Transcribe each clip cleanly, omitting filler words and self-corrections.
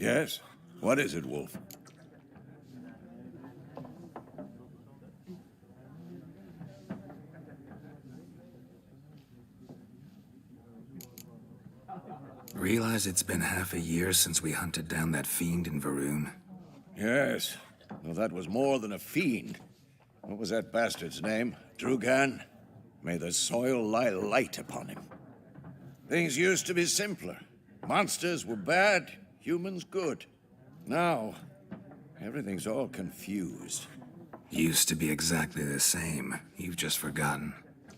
Yes? What is it, Wolf? Realize it's been half a year since we hunted down that fiend in Varun? Yes. Well, that was more than a fiend. What was that bastard's name? Drugan? May the soil lie light upon him. Things used to be simpler. Monsters were bad, humans good. Now, everything's all confused. Used to be exactly the same. You've just forgotten.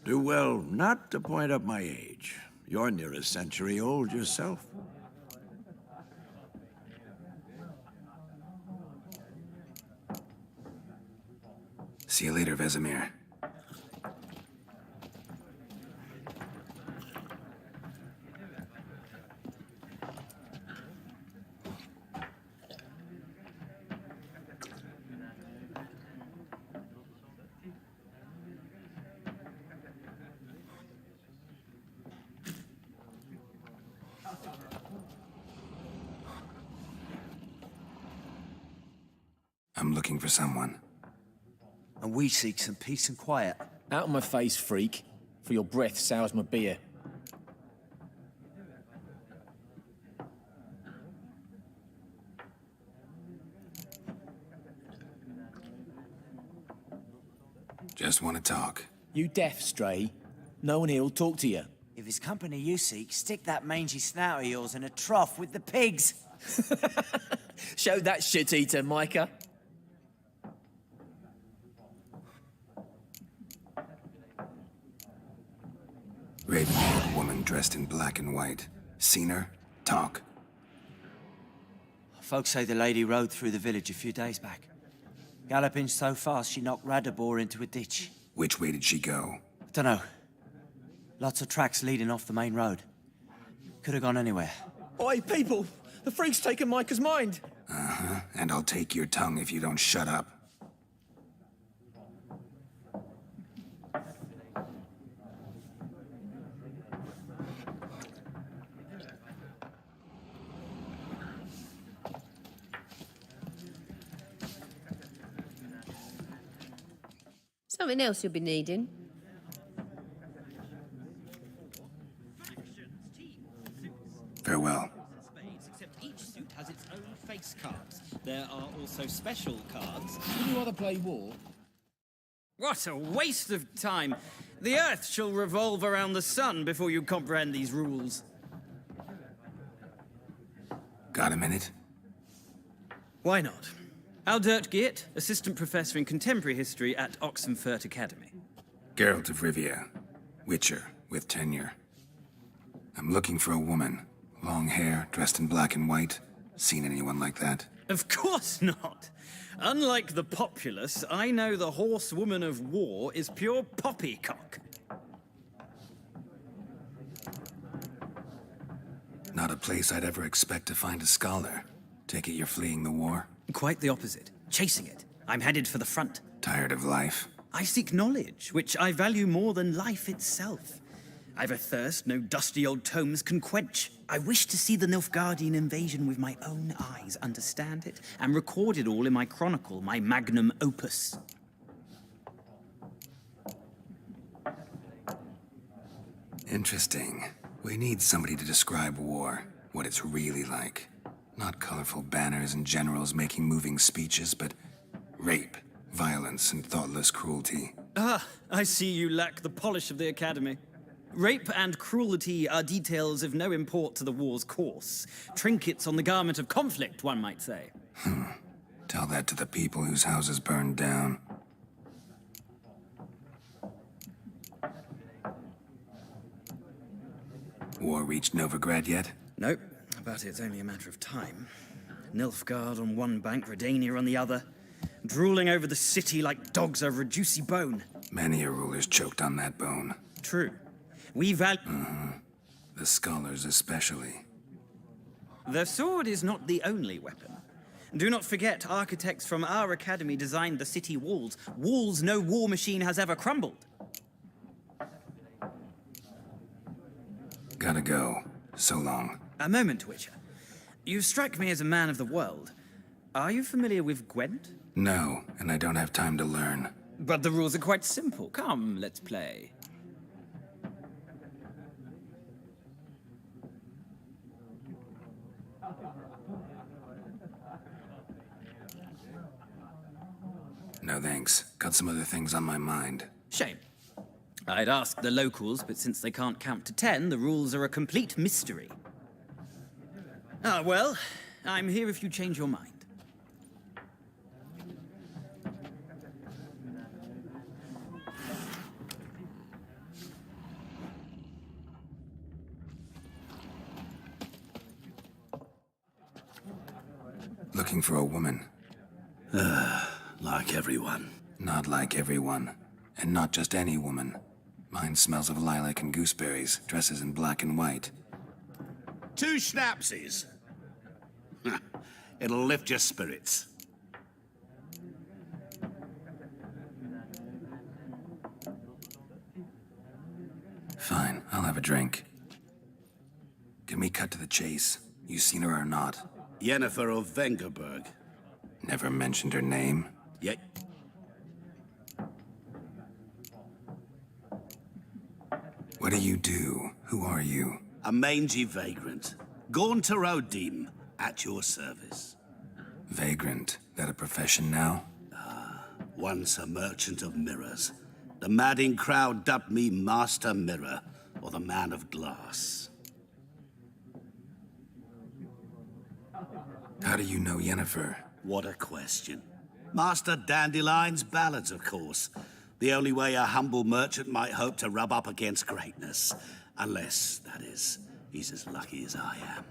Do well not to point up my age. You're near a century old yourself. See you later, Vesemir. I'm looking for someone. And we seek some peace and quiet. Out of my face, freak. For your breath sours my beer. Just want to talk. You deaf, Stray? No one here will talk to you. If it's company you seek, stick that mangy snout of yours in a trough with the pigs. Show that shit-eater, Micah. Raven-haired woman dressed in black and white. Seen her? Talk. Folks say the lady rode through the village a few days back. Galloping so fast she knocked Radabor into a ditch. Which way did she go? Dunno. Lots of tracks leading off the main road. Could have gone anywhere. Oi, people! The freak's taken Micah's mind! Uh-huh. And I'll take your tongue if you don't shut up. Something else you'll be needing. Farewell. Except each suit has its own face cards. There are also special cards. Would you rather play war? What a waste of time! The Earth shall revolve around the sun before you comprehend these rules. Got a minute? Why not? Aldert Geert, Assistant Professor in Contemporary History at Oxenfurt Academy. Geralt of Rivia. Witcher, with tenure. I'm looking for a woman. Long hair, dressed in black and white. Seen anyone like that? Of course not! Unlike the populace, I know the horsewoman of war is pure poppycock. Not a place I'd ever expect to find a scholar. Take it you're fleeing the war? Quite the opposite. Chasing it. I'm headed for the front. Tired of life? I seek knowledge, which I value more than life itself. I've a thirst no dusty old tomes can quench. I wish to see the Nilfgaardian invasion with my own eyes, understand it, and record it all in my chronicle, my magnum opus. Interesting. We need somebody to describe war, what it's really like. Not colorful banners and generals making moving speeches, but rape, violence, and thoughtless cruelty. Ah, I see you lack the polish of the Academy. Rape and cruelty are details of no import to the war's course. Trinkets on the garment of conflict, one might say. Tell that to the people whose houses burned down. War reached Novigrad yet? Nope, but it's only a matter of time. Nilfgaard on one bank, Redania on the other, drooling over the city like dogs over a juicy bone. Many a ruler's choked on that bone. True. We value... The scholars especially. The sword is not the only weapon. Do not forget, architects from our academy designed the city walls. Walls no war machine has ever crumbled. Gotta go. So long. A moment, Witcher. You strike me as a man of the world. Are you familiar with Gwent? No, and I don't have time to learn. But the rules are quite simple. Come, let's play. No thanks. Got some other things on my mind. Shame. I'd ask the locals, but since they can't count to 10, the rules are a complete mystery. Ah, well, I'm here if you change your mind. Looking for a woman. Like everyone. Not like everyone. And not just any woman. Mine smells of lilac and gooseberries, dresses in black and white. 2 schnapsies. It'll lift your spirits. Fine, I'll have a drink. Can we cut to the chase? You seen her or not? Yennefer of Vengerberg. Never mentioned her name. Yet. What do you do? Who are you? A mangy vagrant. Gone to Rodim, at your service. Vagrant. That a profession now? Once a merchant of mirrors. The madding crowd dubbed me Master Mirror, or the Man of Glass. How do you know Yennefer? What a question. Master Dandelion's ballads, of course. The only way a humble merchant might hope to rub up against greatness. Unless, that is, he's as lucky as I am.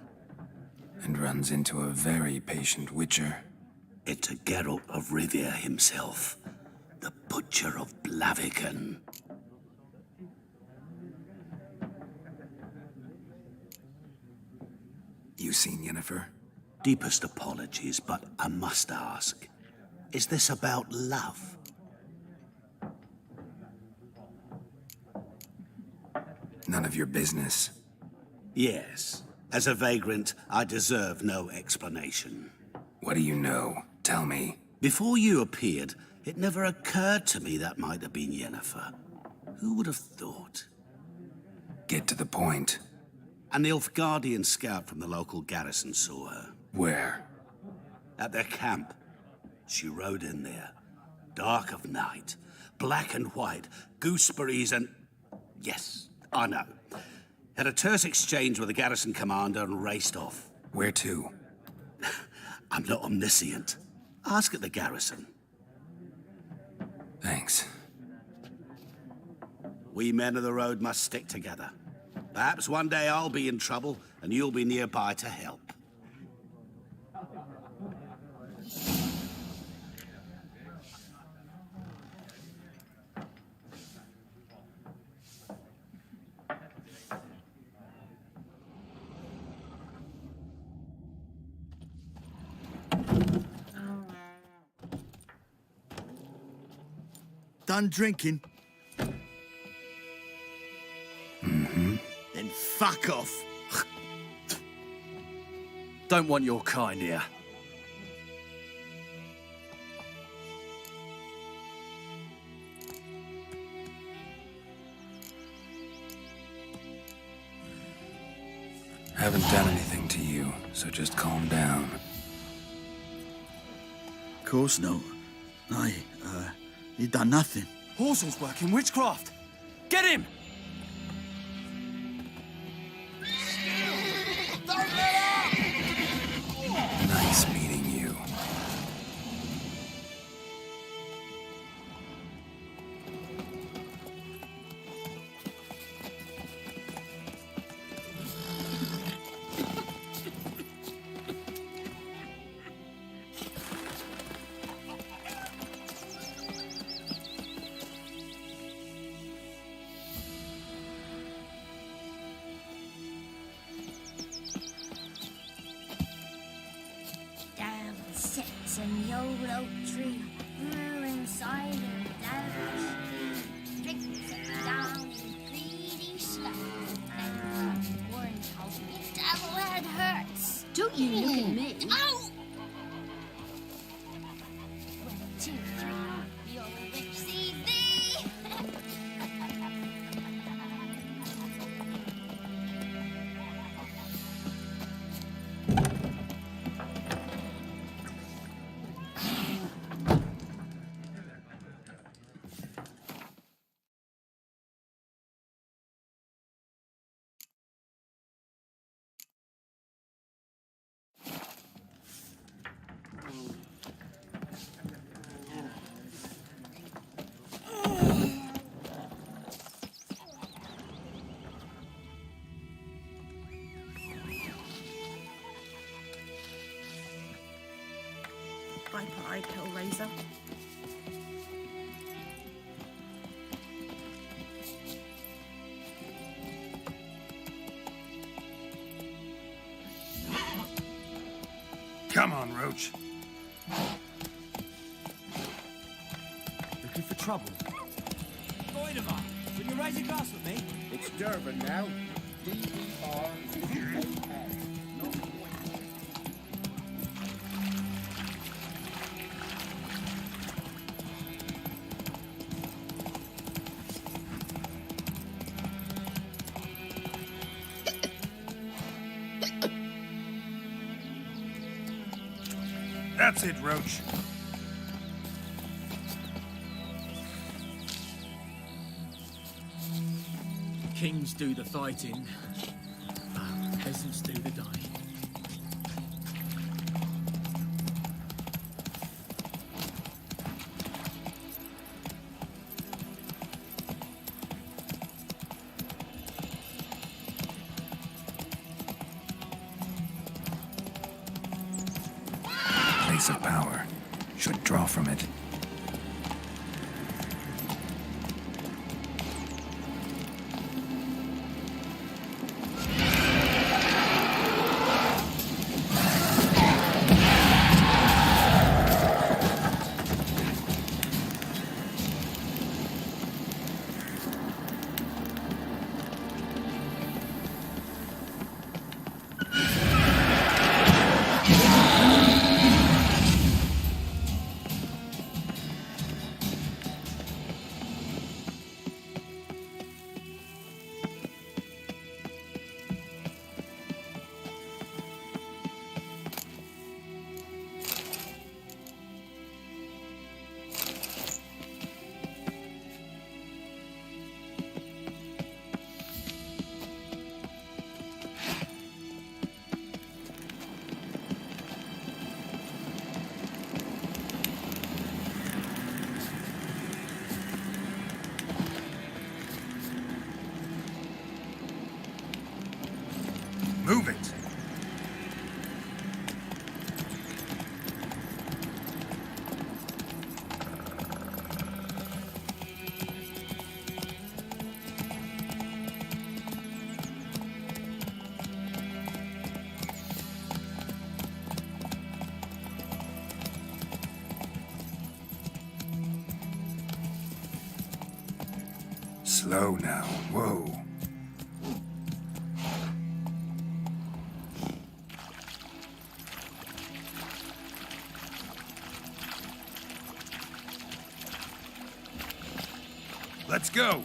And runs into a very patient witcher. Into Geralt of Rivia himself. The Butcher of Blaviken. You seen Yennefer? Deepest apologies, but I must ask. Is this about love? None of your business. Yes. As a vagrant, I deserve no explanation. What do you know? Tell me. Before you appeared, it never occurred to me that might have been Yennefer. Who would have thought? Get to the point. A Nilfgaardian scout from the local garrison saw her. Where? At their camp. She rode in there. Dark of night. Black and white. Gooseberries and... Yes, I know. Had a terse exchange with the garrison commander and raced off. Where to? I'm not omniscient. Ask at the garrison. Thanks. We men of the road must stick together. Perhaps one day I'll be in trouble and you'll be nearby to help. Done drinking? Mm-hmm. Then fuck off. Don't want your kind here. Haven't done anything to you, so just calm down. Of course not. You done nothing. Horsel's working witchcraft. Get him! Nice meeting you. Down sits in the old oak tree, brewing cider devilish. Drinks it down in greedy slow. And orange house, the devil head hurts. Don't you look at me. Ow! 1, 2, 3, the old witch sees thee. Bye-bye, Hellraiser. Come on, Roach. Looking for trouble? Voidemar, will you raise a glass with me? It's Durban now. D-E-R-B-A-N. Not That's it, Roach. Kings do the fighting, peasants do the dying. Place of power. Should draw from it. Move it! Slow now. Whoa. Let's go!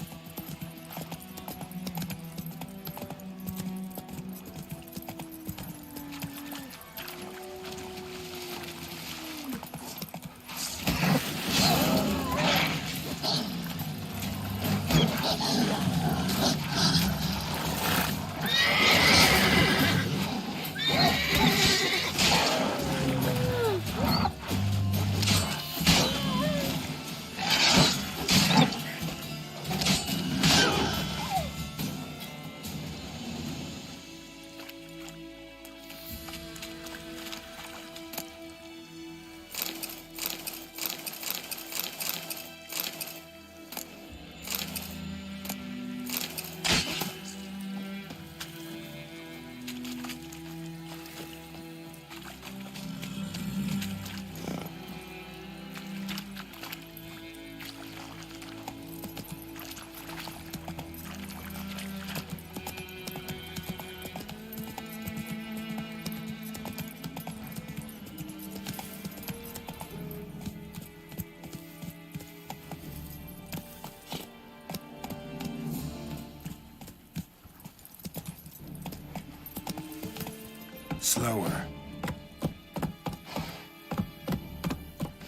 Slower.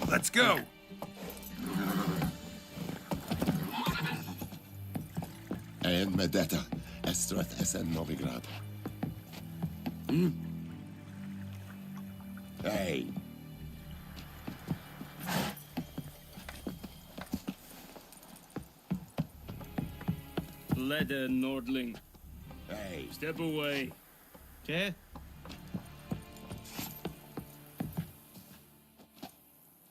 Let's go! En med detta, Estrat SN Novigrad. Hey. Leather, Nordling. Hey. Step away. Okay?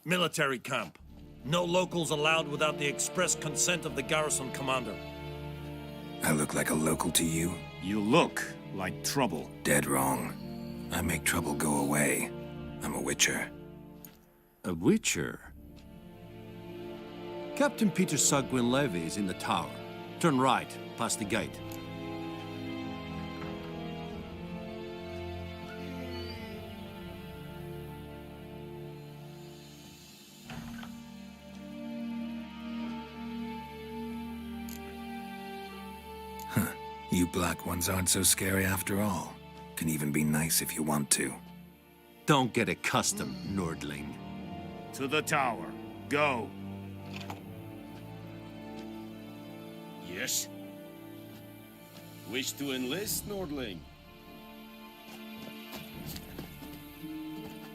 Military camp. No locals allowed without the express consent of the garrison commander. I look like a local to you? You look like trouble. Dead wrong. I make trouble go away. I'm a witcher. A witcher? Captain Peter Sagwin Levy is in the tower. Turn right, past the gate. You black ones aren't so scary after all. Can even be nice if you want to. Don't get accustomed, Nordling. To the tower. Go. Yes? Wish to enlist, Nordling?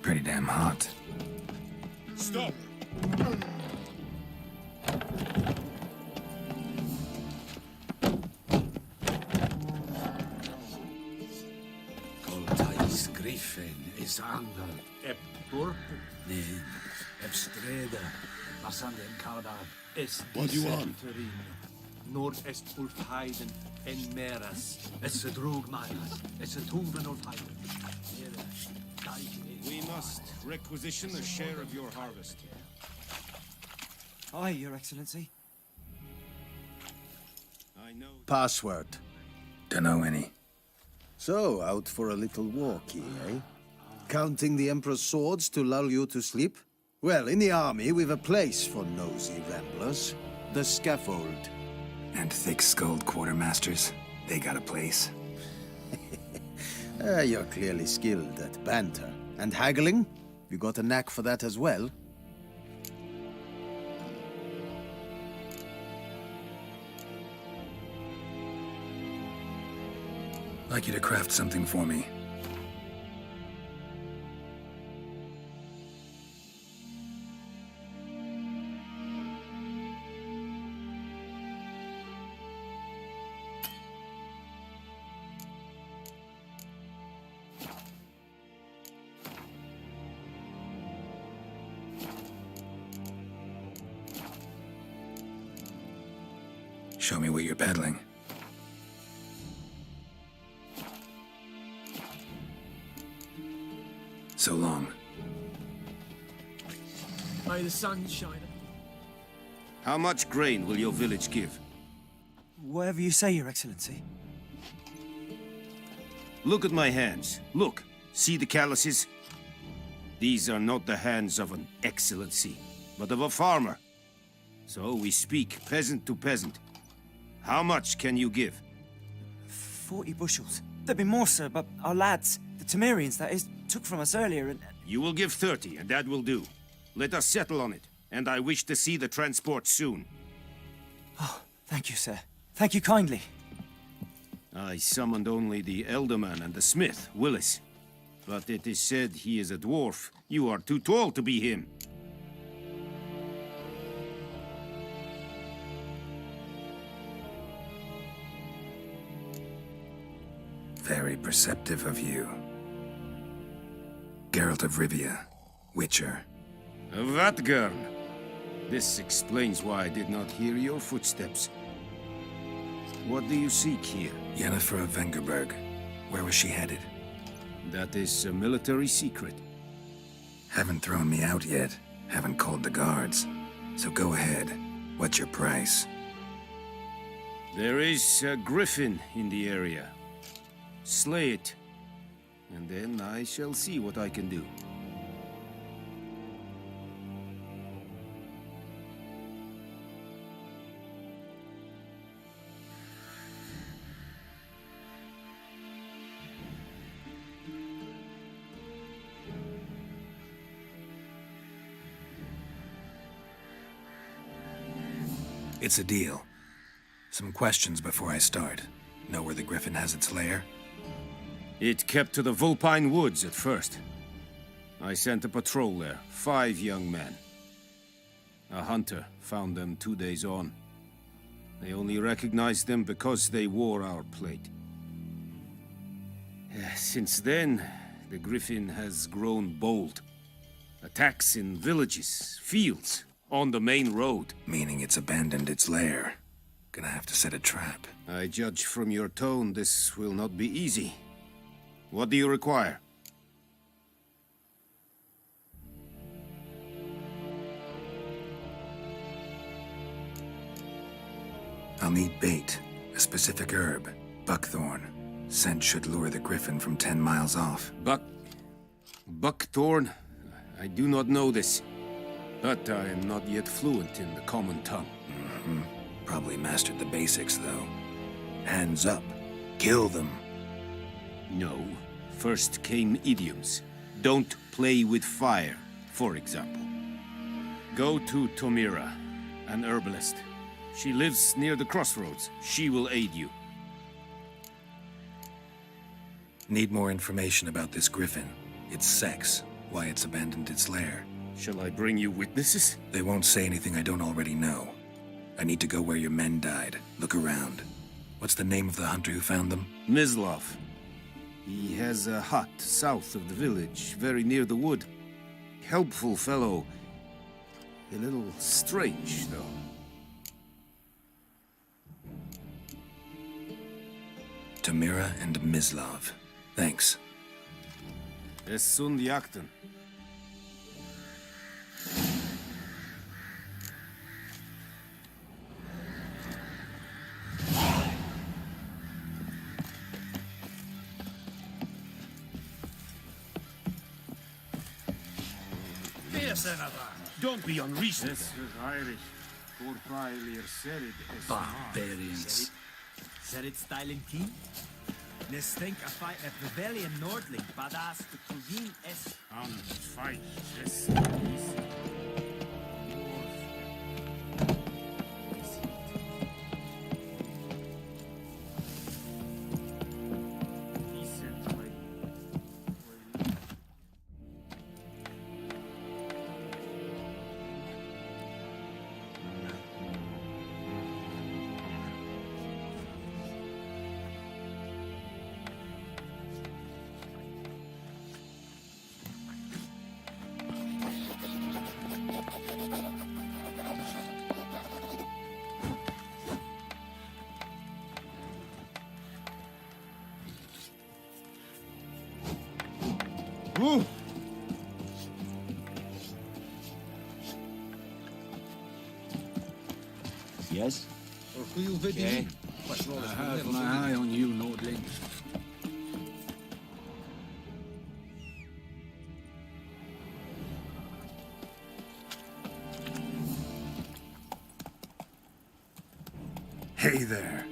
Pretty damn hot. Stop! Coltais Griffin is anger. Ep Burp. Nee, Ebstreda. Passande in Kaudar. What do you want? Nord-est Ulfheiden en Meras. It's a drug miles. It's a Tuven Ulfheiden. We must requisition a share of your harvest. Aye, Your Excellency. I know. Password. Dunno any. So, out for a little walkie, eh? Counting the Emperor's swords to lull you to sleep? Well, in the army, we've a place for nosy ramblers. The scaffold. And thick-skulled quartermasters. They got a place. You're clearly skilled at banter. And haggling? You got a knack for that as well? Like you to craft something for me. Show me what you're peddling. So long. May the sun shine. How much grain will your village give? Whatever you say, Your Excellency. Look at my hands. Look. See the calluses? These are not the hands of an excellency, but of a farmer. So we speak peasant to peasant. How much can you give? 40 bushels. There'd be more, sir, but our lads, the Temerians, that is, took from us earlier and... You will give 30, and that will do. Let us settle on it, and I wish to see the transport soon. Oh, thank you, sir. Thank you kindly. I summoned only the Elderman and the smith, Willis. But it is said he is a dwarf. You are too tall to be him. Very perceptive of you. Geralt of Rivia, Witcher. Vatgern. This explains why I did not hear your footsteps. What do you seek here? Yennefer of Vengerberg. Where was she headed? That is a military secret. Haven't thrown me out yet. Haven't called the guards. So go ahead. What's your price? There is a griffin in the area. Slay it, and then I shall see what I can do. It's a deal. Some questions before I start. Know where the Griffin has its lair? It kept to the Vulpine Woods at first. I sent a patrol there, 5 young men. A hunter found them 2 days on. They only recognized them because they wore our plate. Since then, the Griffin has grown bold. Attacks in villages, fields, on the main road. Meaning it's abandoned its lair. Gonna have to set a trap. I judge from your tone this will not be easy. What do you require? I'll need bait, a specific herb, buckthorn. Scent should lure the Griffin from 10 miles off. Buckthorn? I do not know this, but I am not yet fluent in the common tongue. Probably mastered the basics, though. Hands up. Kill them. No. First came idioms. Don't play with fire, for example. Go to Tomira, an herbalist. She lives near the crossroads. She will aid you. Need more information about this Griffin. Its sex, why it's abandoned its lair. Shall I bring you witnesses? They won't say anything I don't already know. I need to go where your men died. Look around. What's the name of the hunter who found them? Mislav. He has a hut south of the village, very near the wood. Helpful fellow. A little strange, though. Tamira and Mislav. Thanks. Es sunt jakten. Don't be unreasonable. Barbarians. Said it styling key? Nes think a fight at Rebellion Nordling, badass the Kuvin es. Fight. Yes? Okay. I have my eye on you, Nordling. Hey there.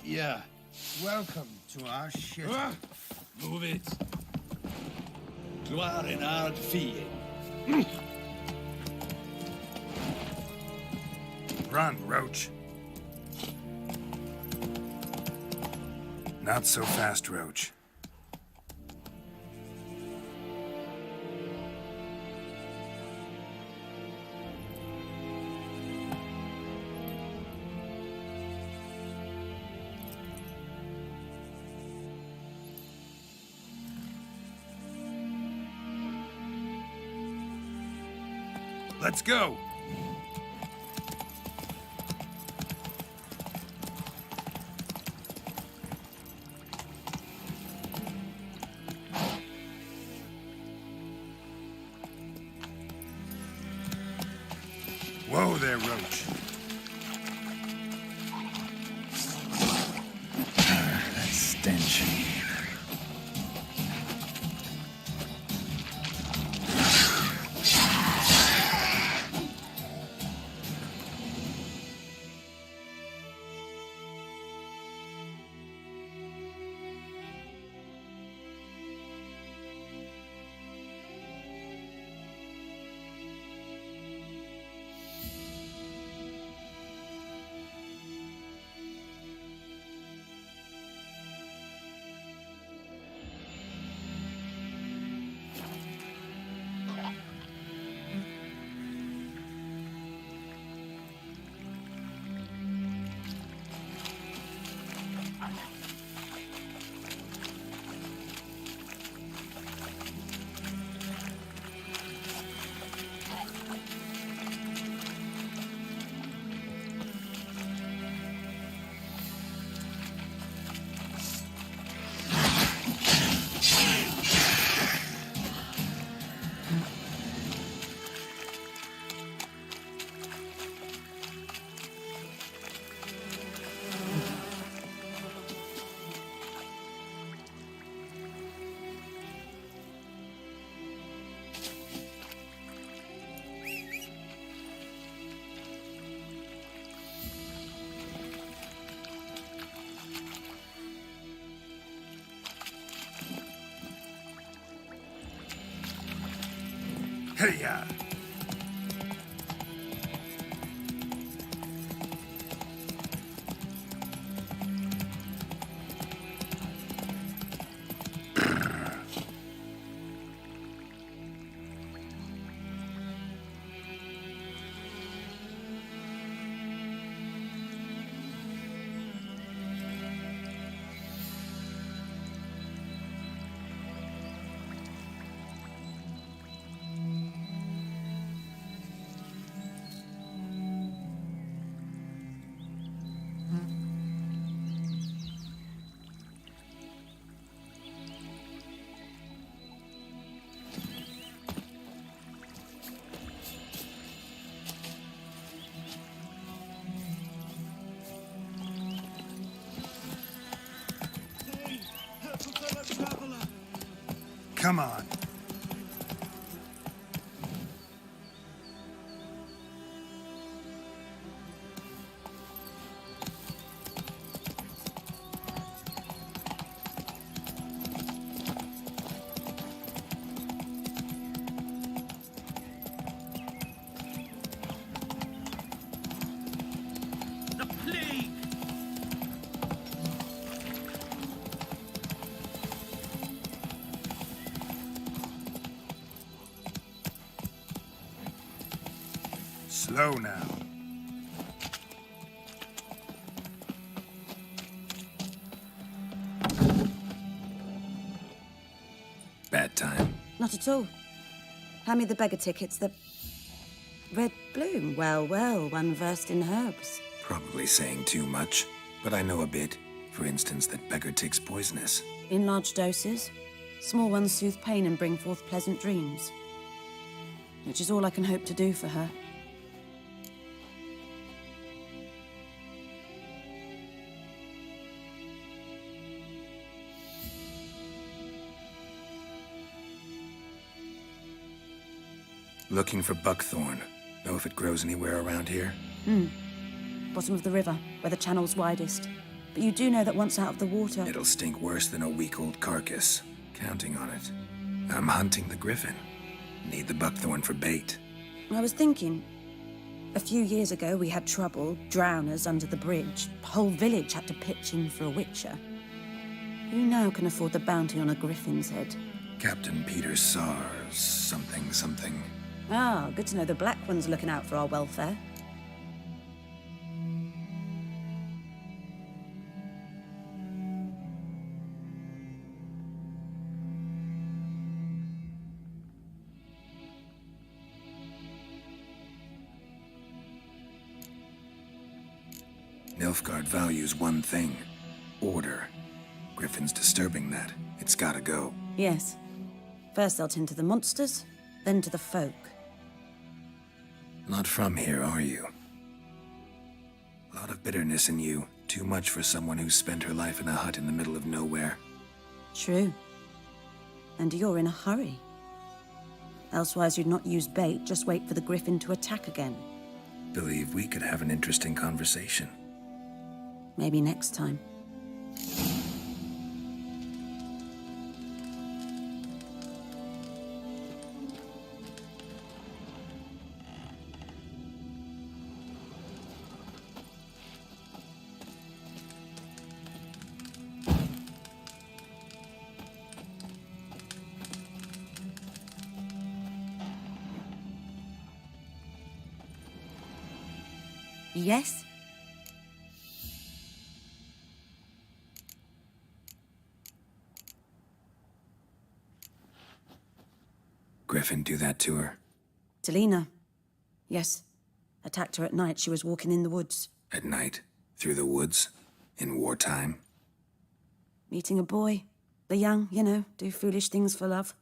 Yeah. Welcome to our ship. Move it. Gloire en hard fille. Run, Roach. Not so fast, Roach. Let's go! Whoa! Whoa there, Roach. That stench. Hey-ya! Come on. The plague! Slow now. Bad time. Not at all. Hand me the beggar tickets, the... Red bloom. Well, well, one versed in herbs. Probably saying too much, but I know a bit. For instance, that beggar tick's poisonous. In large doses. Small ones soothe pain and bring forth pleasant dreams. Which is all I can hope to do for her. Looking for buckthorn. Know if it grows anywhere around here? Bottom of the river, where the channel's widest. But you do know that once out of the water... It'll stink worse than a week-old carcass. Counting on it. I'm hunting the griffin. Need the buckthorn for bait. I was thinking... A few years ago, we had trouble, drowners under the bridge. The whole village had to pitch in for a witcher. Who now can afford the bounty on a griffin's head? Captain Peter Sars, something. Ah, good to know the Black One's looking out for our welfare. Nilfgaard values one thing. Order. Griffin's disturbing that. It's gotta go. Yes. First they'll tend to the monsters, then to the folk. Not from here, are you? A lot of bitterness in you. Too much for someone who spent her life in a hut in the middle of nowhere. True. And you're in a hurry. Elsewise you'd not use bait, just wait for the griffin to attack again. Believe we could have an interesting conversation. Maybe next time. Yes? Griffin do that to her? Delina. Yes. Attacked her at night. She was walking in the woods. At night? Through the woods? In wartime? Meeting a boy. The young, you know, do foolish things for love.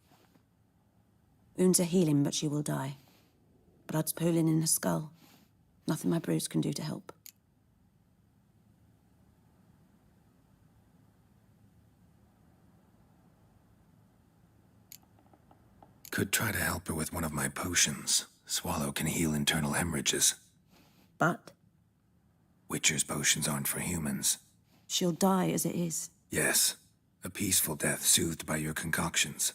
Wounds are healing, but she will die. Blood's pooling in her skull. Nothing my bruise can do to help. Could try to help her with one of my potions. Swallow can heal internal hemorrhages. But? Witcher's potions aren't for humans. She'll die as it is. Yes. A peaceful death soothed by your concoctions.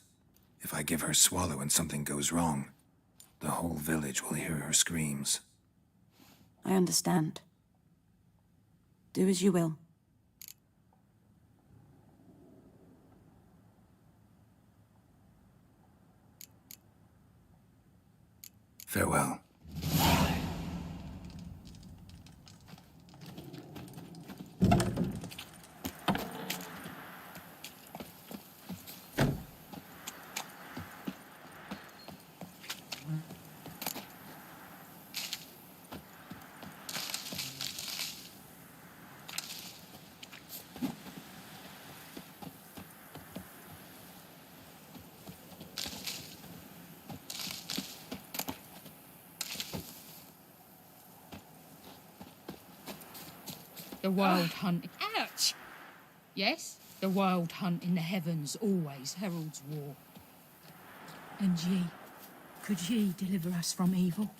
If I give her Swallow and something goes wrong, the whole village will hear her screams. I understand. Do as you will. Farewell. The wild hunt. Ouch! Yes, the wild hunt in the heavens always heralds war. And ye, could ye deliver us from evil?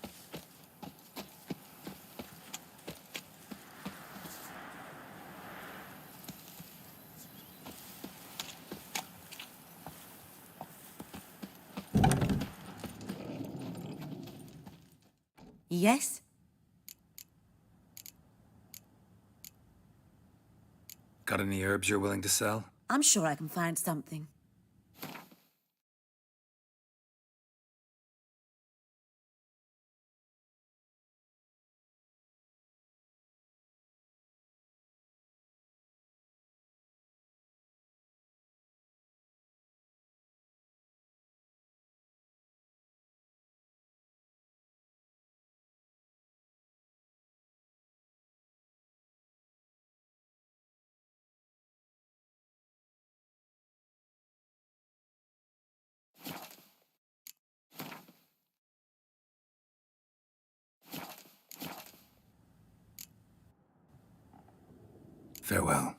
Yes? Got any herbs you're willing to sell? I'm sure I can find something. Farewell.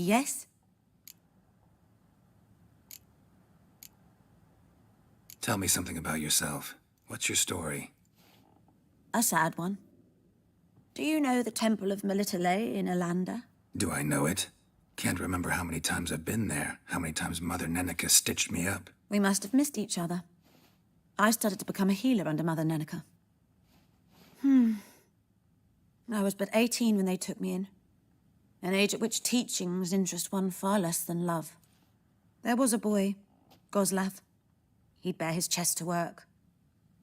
Yes? Tell me something about yourself. What's your story? A sad one. Do you know the Temple of Melitele in Alanda? Do I know it? Can't remember how many times I've been there, how many times Mother Nenica stitched me up. We must have missed each other. I started to become a healer under Mother Nenica. I was but 18 when they took me in. An age at which teachings interest one far less than love. There was a boy, Goslav. He'd bare his chest to work.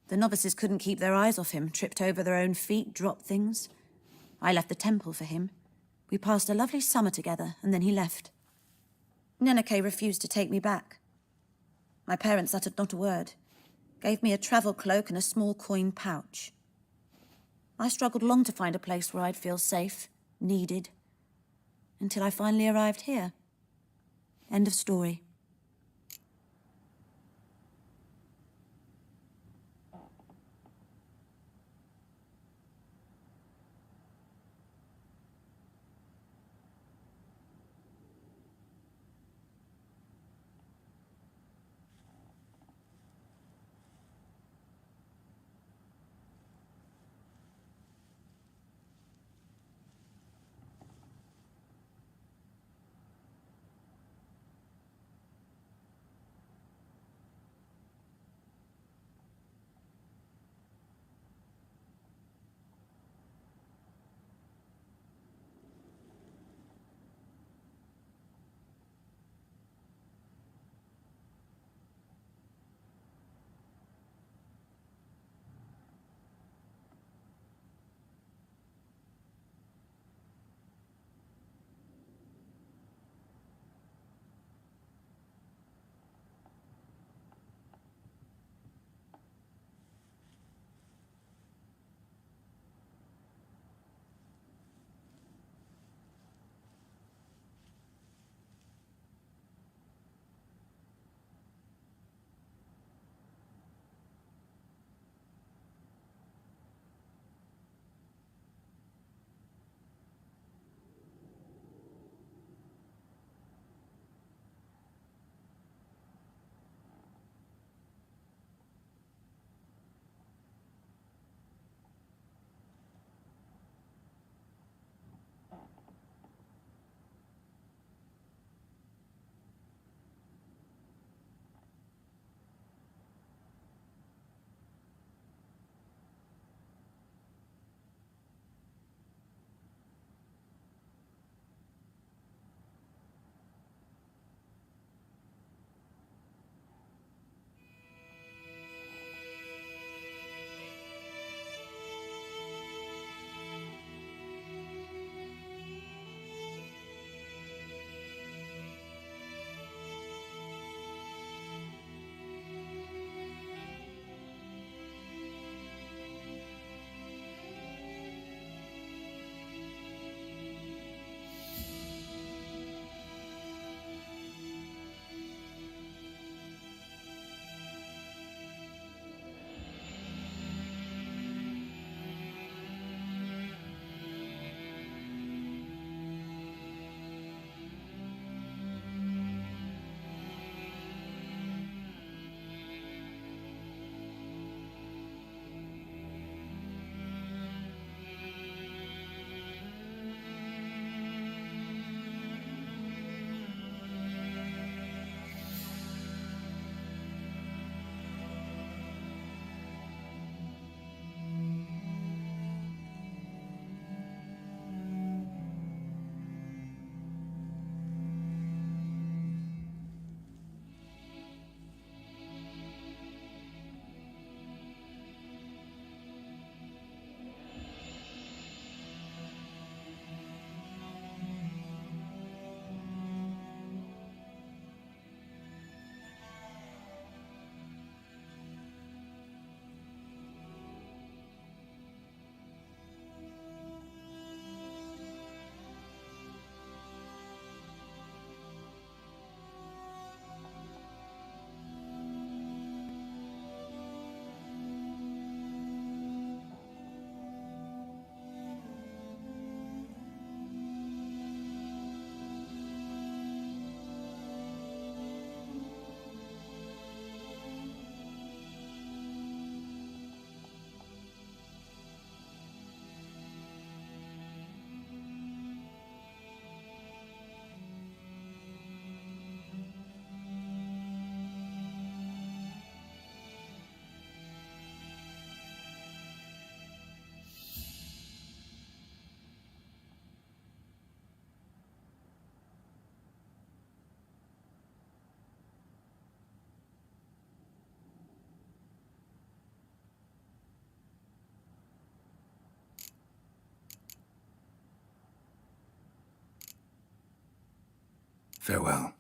The novices couldn't keep their eyes off him, tripped over their own feet, dropped things. I left the temple for him. We passed a lovely summer together, and then he left. Neneke refused to take me back. My parents uttered not a word, gave me a travel cloak and a small coin pouch. I struggled long to find a place where I'd feel safe, needed, until I finally arrived here. End of story. Farewell.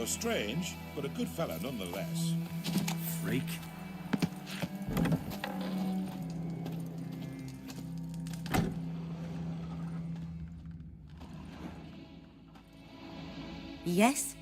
You're strange, but a good fella nonetheless. Freak. Yes?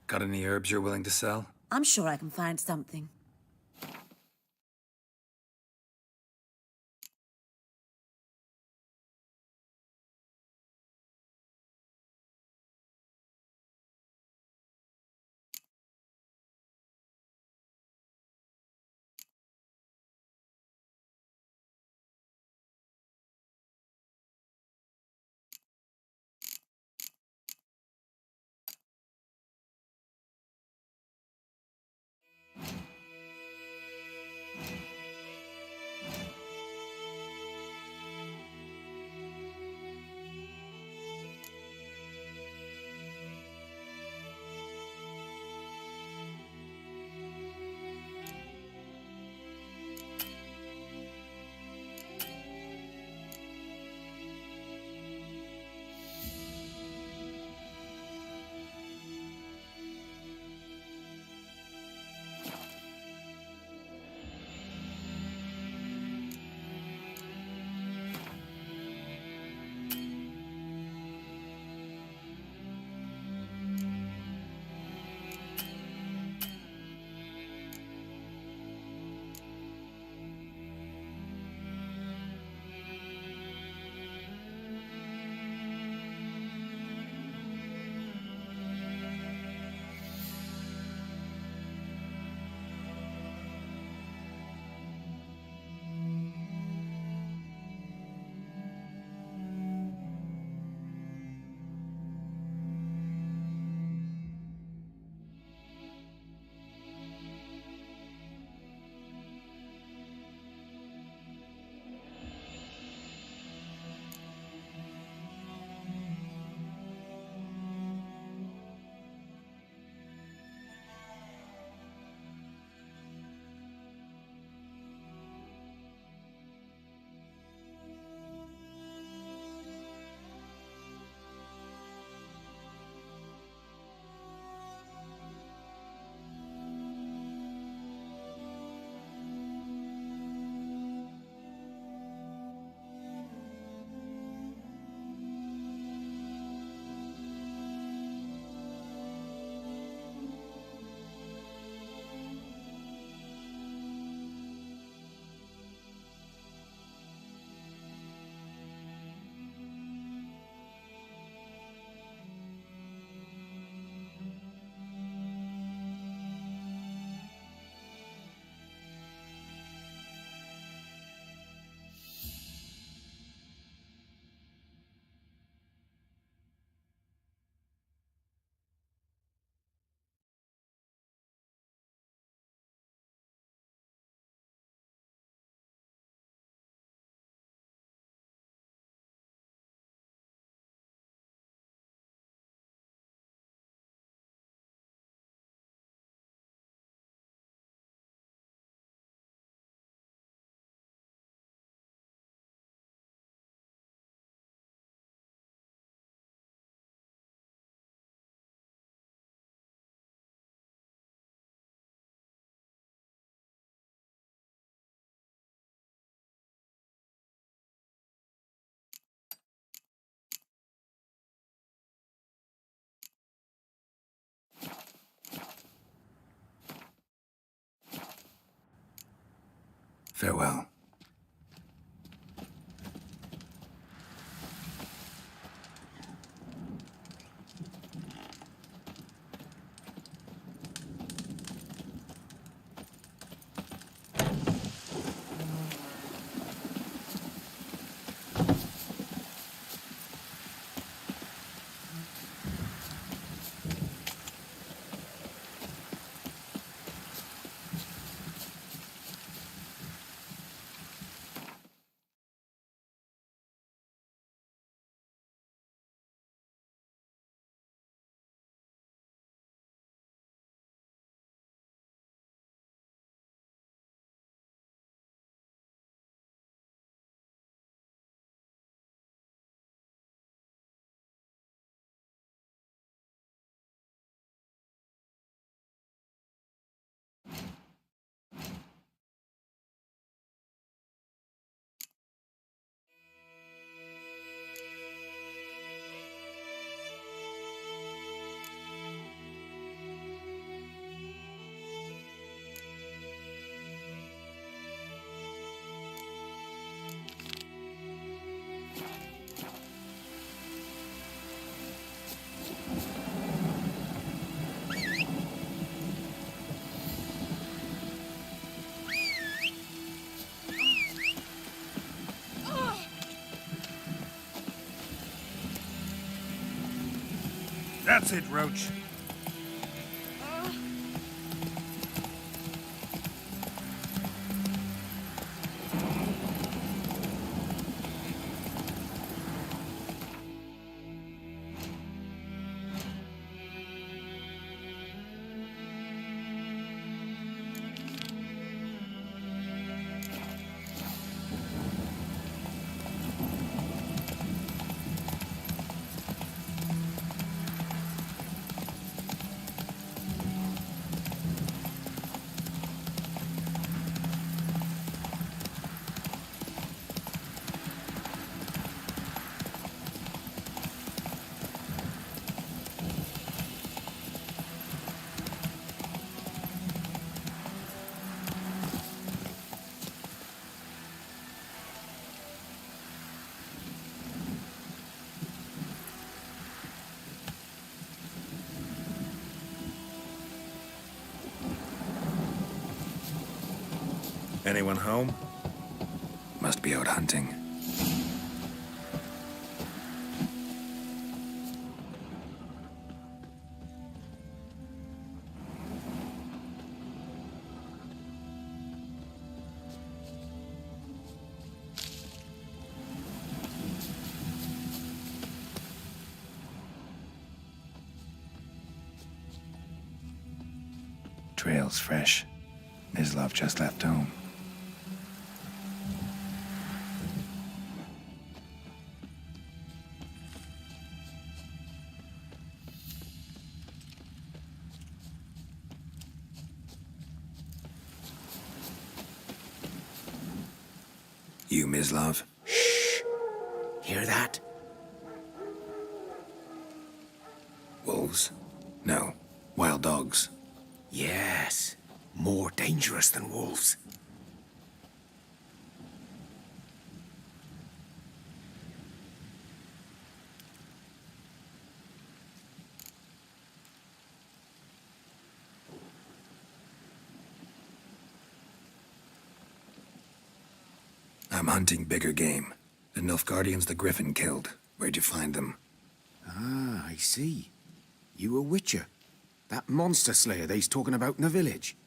Got any herbs you're willing to sell? I'm sure I can find something. Farewell. That's it, Roach. Anyone home? Must be out hunting. Trail's fresh. Mislav just left home. You, Mislav? Shh! Hear that? Wolves? No. Wild dogs. Yes. More dangerous than wolves. I'm hunting bigger game. The Nilfgaardians the Griffin killed. Where'd you find them? Ah, I see. You a witcher. That monster slayer they's talking about in the village.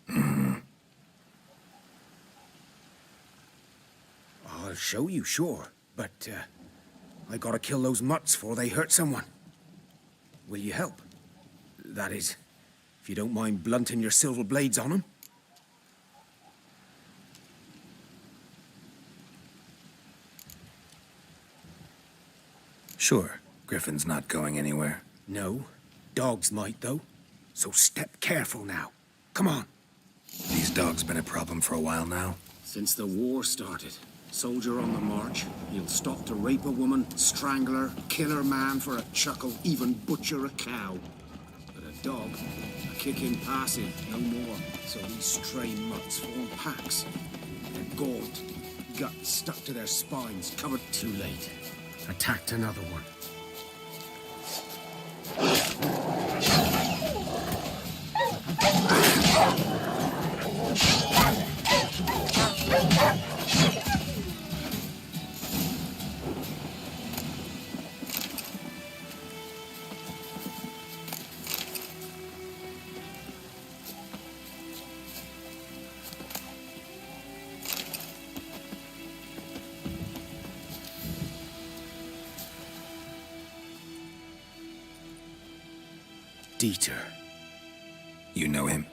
I'll show you, sure. But, I gotta kill those mutts before they hurt someone. Will you help? That is, if you don't mind blunting your silver blades on them. Sure. Griffin's not going anywhere. No. Dogs might, though. So step careful now. Come on. These dogs been a problem for a while now? Since the war started. Soldier on the march. He'll stop to rape a woman, strangle her, kill her man for a chuckle, even butcher a cow. But a dog, a kick him passing, no more. So these stray mutts form packs. They're gaunt, guts stuck to their spines, covered too late. Attacked another one. Dieter. You know him?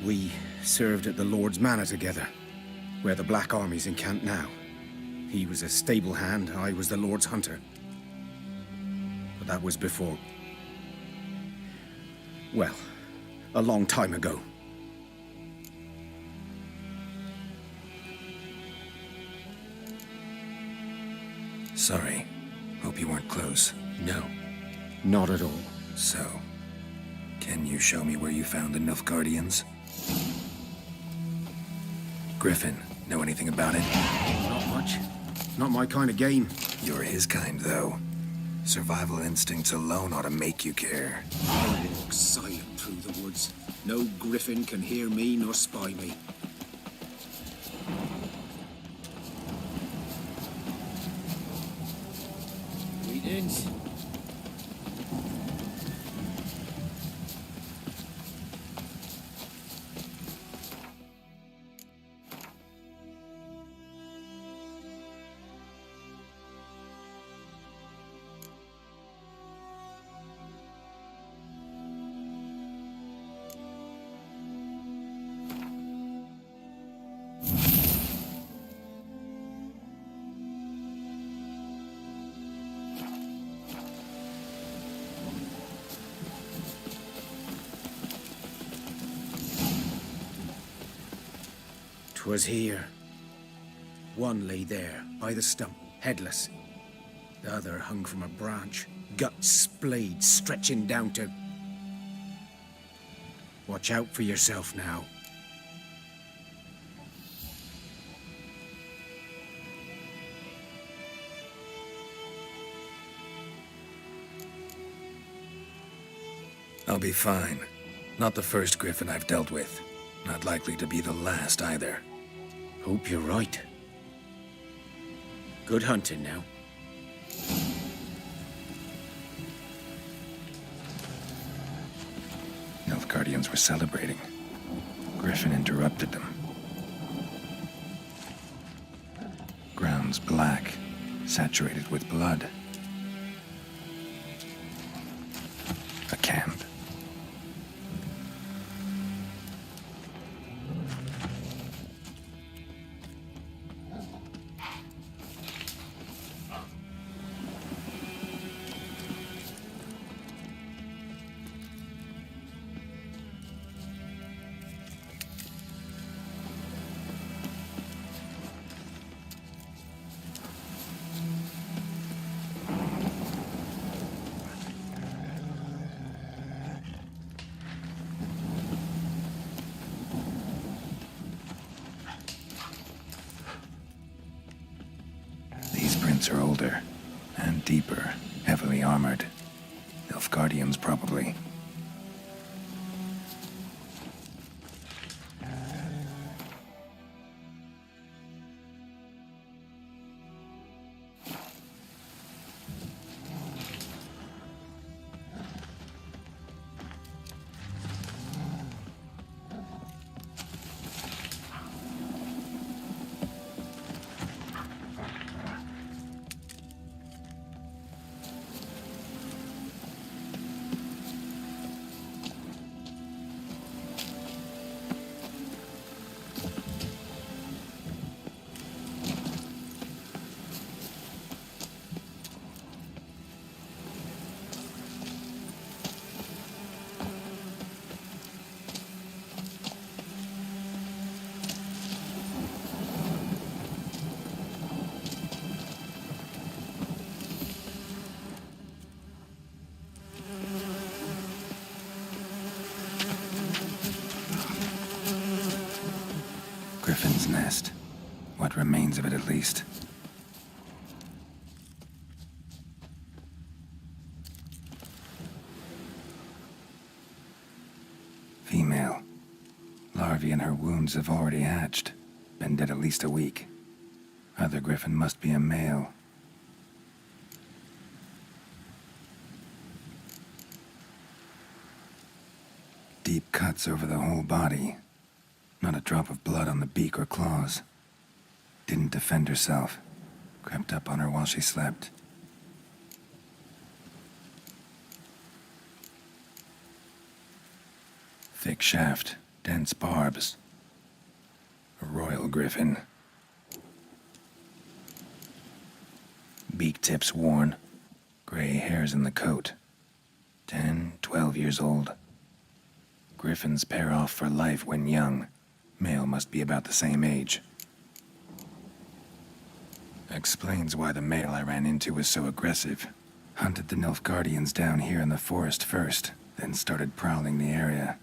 We served at the Lord's Manor together, where the Black Army's encamped now. He was a stable hand, I was the Lord's hunter. But that was before... well, a long time ago. Sorry. Hope you weren't close. No, not at all. So, can you show me where you found the Nilfgaardians? Griffin, know anything about it? Not much. Not my kind of game. You're his kind, though. Survival instincts alone ought to make you care. I walk silent through the woods. No griffin can hear me nor spy me. Greetings. 'Twas here. One lay there, by the stump, headless. The other hung from a branch, guts splayed, stretching down to... Watch out for yourself now. I'll be fine. Not the first griffin I've dealt with. Not likely to be the last either. Hope you're right. Good hunting now. Nilfgaardians were celebrating. Griffin interrupted them. Ground's black, saturated with blood. A camp. Are older and deeper, heavily armored. Nilfgaardians, probably. Griffin's nest. What remains of it, at least. Female. Larvae in her wounds have already hatched. Been dead at least a week. Other griffin must be a male. Deep cuts over the whole body. Not a drop of blood on the beak or claws. Didn't defend herself. Crept up on her while she slept. Thick shaft, dense barbs. A royal griffin. Beak tips worn. Gray hairs in the coat. 10, 12 years old. Griffins pair off for life when young. Male must be about the same age. Explains why the male I ran into was so aggressive. Hunted the Nilfgaardians down here in the forest first, then started prowling the area.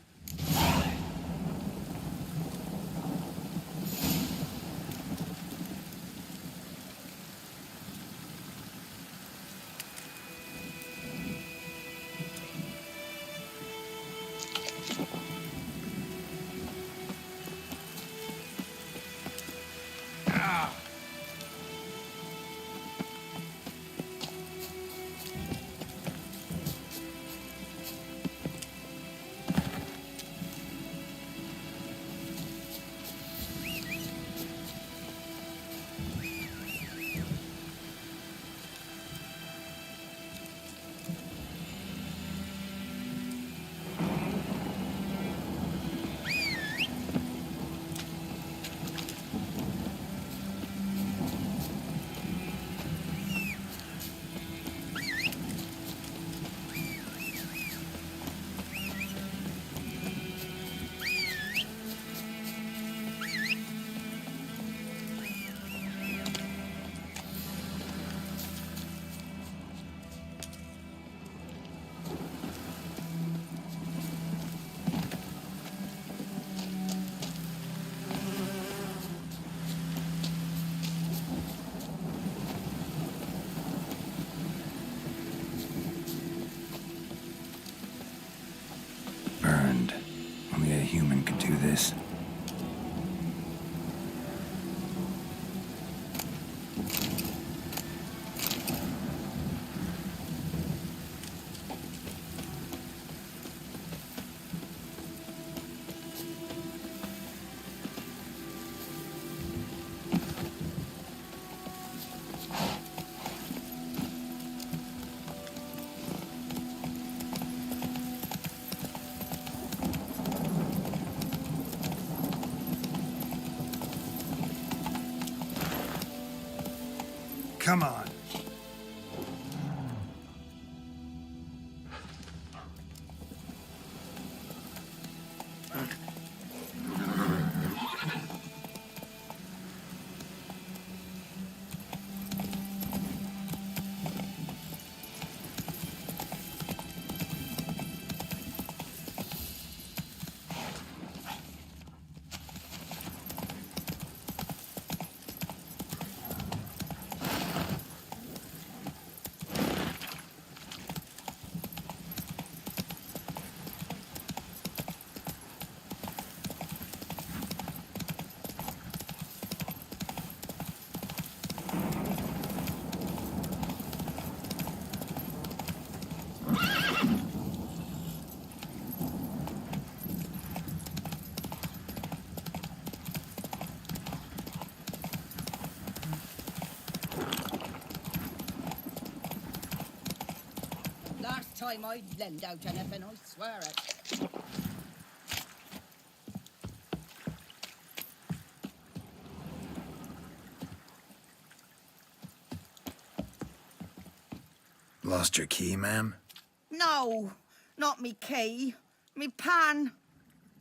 this. Come on. Last time I'd lend out anything, I swear it. Lost your key, ma'am? No, not me key. Me pan.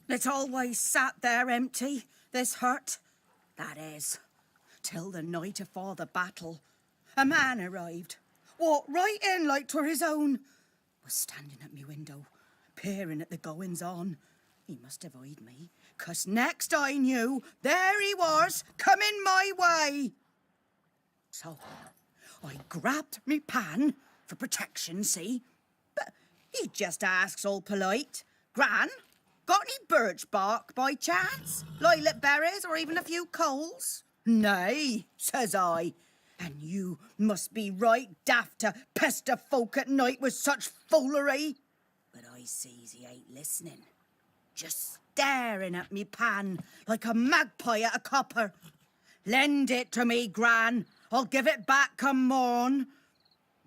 It's always sat there empty, this hut. That is, till the night afore the battle. A man arrived, walked right in like 'twere his own. Was standing at me window, peering at the goings-on. He must have eyed me, 'cause next I knew, there he was, coming my way. So, I grabbed me pan, for protection, see? But he just asks all polite, Gran, got any birch bark by chance? Lilac berries or even a few coals? Nay, says I. And you must be right daft to pester folk at night with such foolery. But I sees he ain't listening. Just staring at me pan like a magpie at a copper. Lend it to me, Gran. I'll give it back come morn.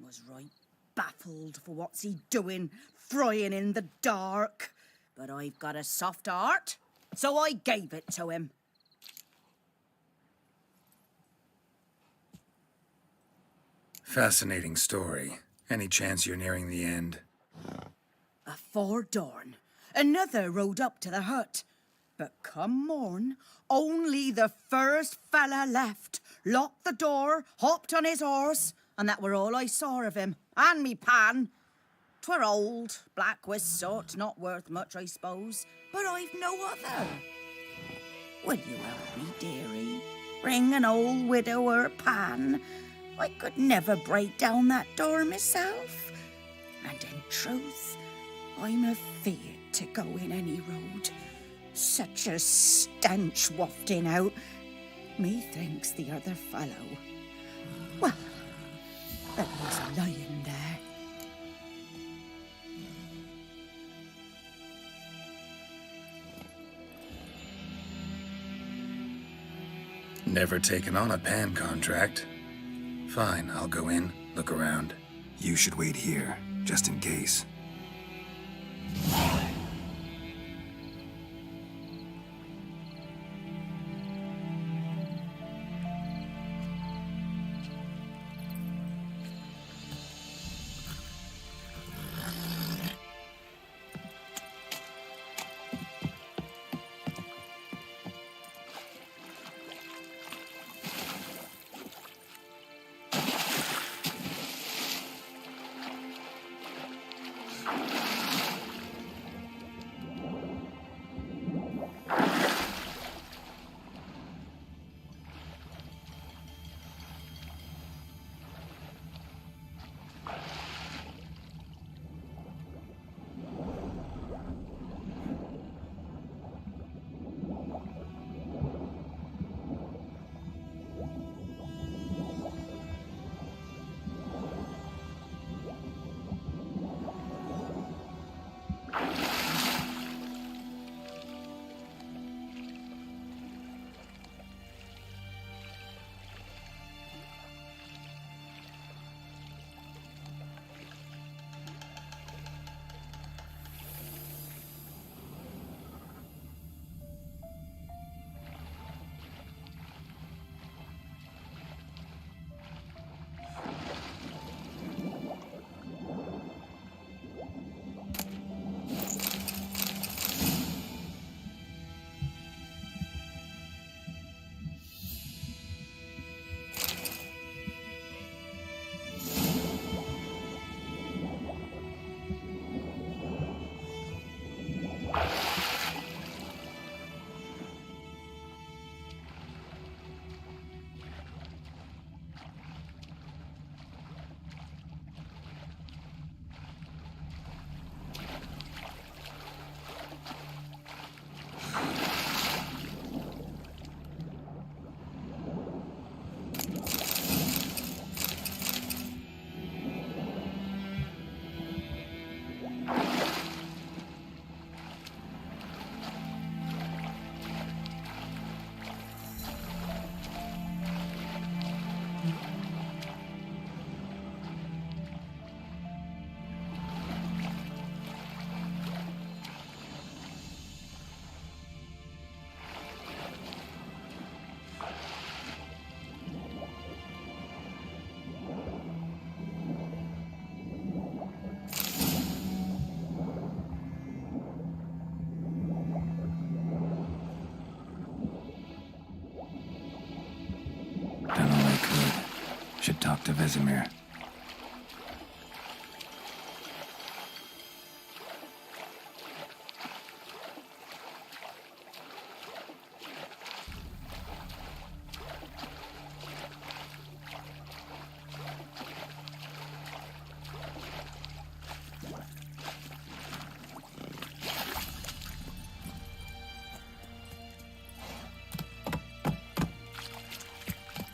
Was right baffled for what's he doing, frying in the dark. But I've got a soft heart, so I gave it to him. Fascinating story. Any chance you're nearing the end? Afore dawn, another rode up to the hut. But come morn, only the first fella left, locked the door, hopped on his horse, and that were all I saw of him, and me pan. 'Twere old, black with soot, not worth much, I suppose, but I've no other. Will you help me, dearie? Bring an old widower pan. I could never break down that door myself. And in truth, I'm afeard to go in any road. Such a stench wafting out. Methinks the other fellow, well, that was lying there. Never taken on a pan contract. Fine, I'll go in, look around. You should wait here, just in case. to Vesemir.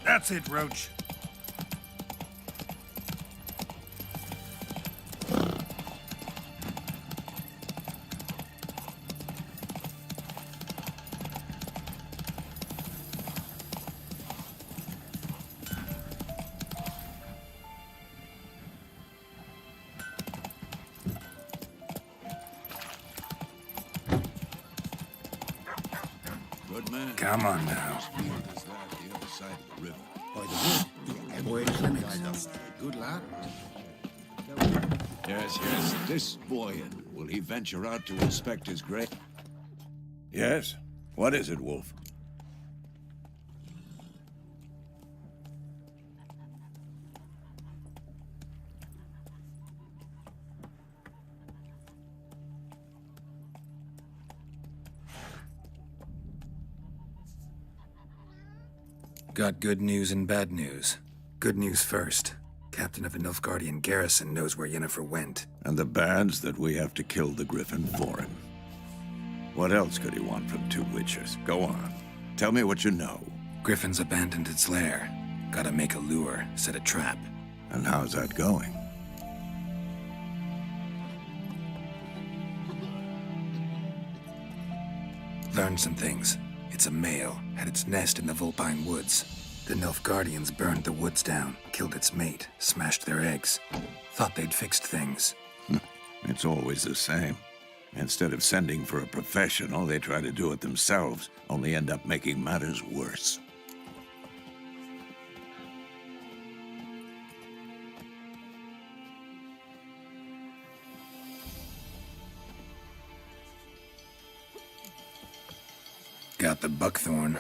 That's it, Roach. Good man. Come on now. The other side of the river. By the wood, boy clinics. Good lad. Yes, yes. This Boyan, will he venture out to inspect his grave? Yes. What is it, Wolf? Got good news and bad news. Good news first. Captain of a Nilfgaardian garrison knows where Yennefer went. And the bad's that we have to kill the Griffin for him. What else could he want from two witches? Go on. Tell me what you know. Griffin's abandoned its lair. Gotta make a lure, set a trap. And how's that going? Learned some things. It's a male, had its nest in the Vulpine Woods. The Nilfgaardians burned the woods down, killed its mate, smashed their eggs. Thought they'd fixed things. It's always the same. Instead of sending for a professional, they try to do it themselves, only end up making matters worse. Got the buckthorn.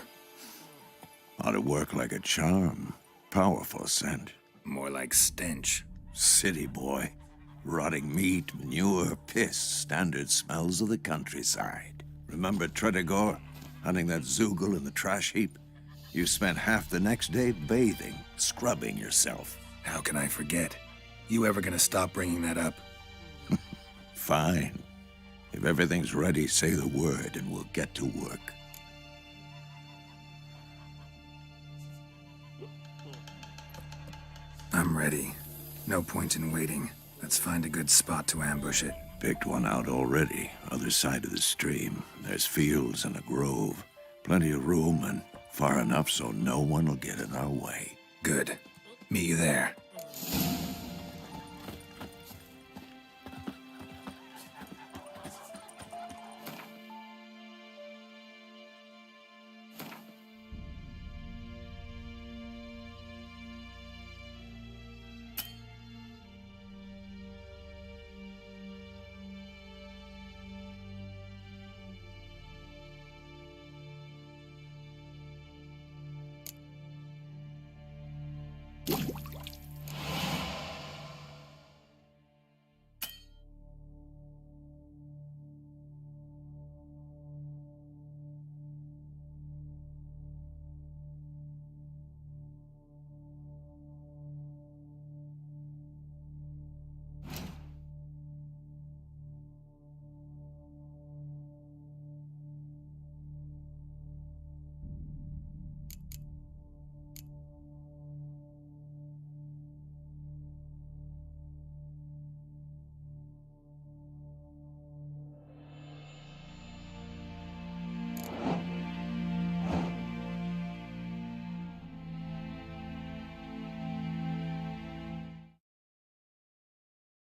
Ought to work like a charm. Powerful scent. More like stench. City boy. Rotting meat, manure, piss, standard smells of the countryside. Remember Tredegor? Hunting that Zoogle in the trash heap? You spent half the next day bathing, scrubbing yourself. How can I forget? You ever gonna stop bringing that up? Fine. If everything's ready, say the word and we'll get to work. I'm ready. No point in waiting. Let's find a good spot to ambush it. Picked one out already, other side of the stream. There's fields and a grove. Plenty of room and far enough so no one will get in our way. Good. Meet you there.